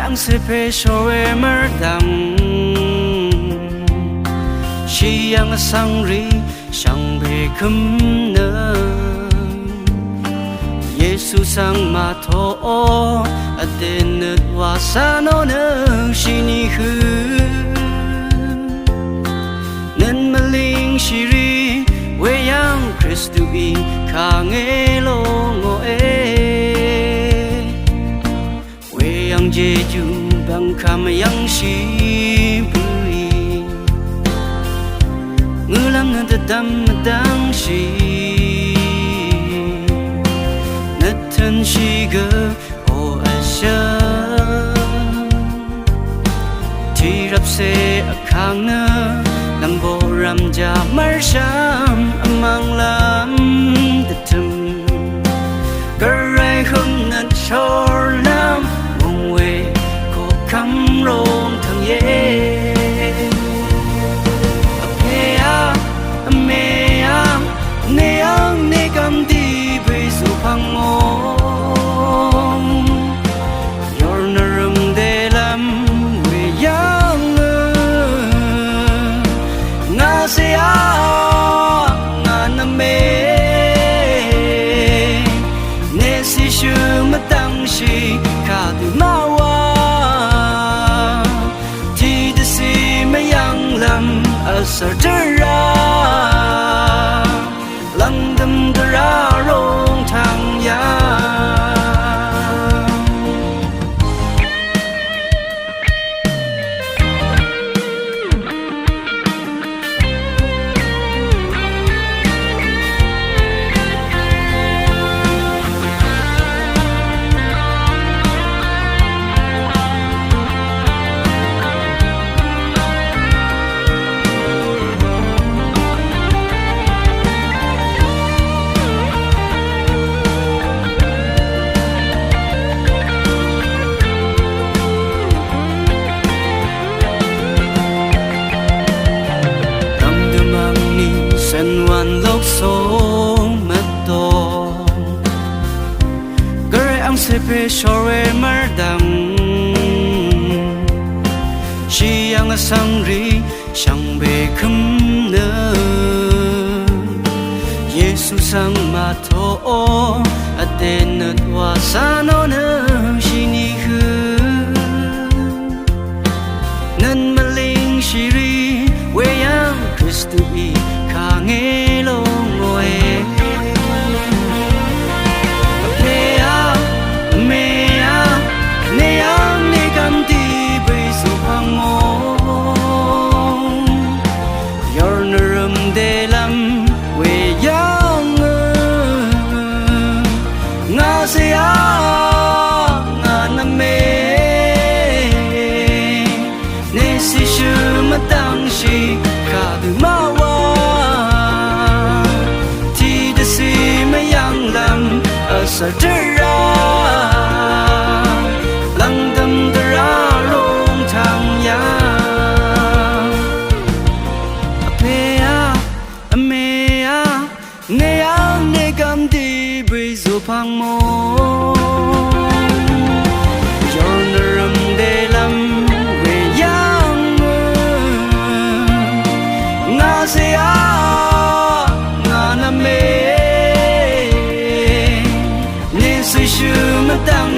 ang sepe showe merdam Siyang sangri siyang bekum na Jesus ang mato at dinat wasano ng sinihu Nan maling shiri weyang Kristu i kangelongo Weyang jeju bang kamayang shibui Ngulam na dadam madang shi Natan shiga o asya Tirap se akang na Lambo ramja marsham amang lam datum Garay hum nan shor lam mong we ko kam rong thang ye Apea amea neang negam di be su phang mong Yor narum de lam we yang Siya nga na me Ne si shu matang shi ka du mawa Ti de si mayang lam asar dara Lang dam dara rong tang ya San wan lok song mato Gare ang sepe shore merdam Siyang sangri siyang bekum na Jesus ang mato at dinat wasano na shinihu Nan maling shiri weyang Kristu i Kangelongo Apea mea neang negam di besu pangong Yor narum de lam weyang Nga siya nga na me Ne si shu matang shi ka du mawa Sa dara Lang dam dara rong tang ya Apea amea Neang negam di bezo pang mo Yor naram de lam weyang Nga siya nga na me Shu matang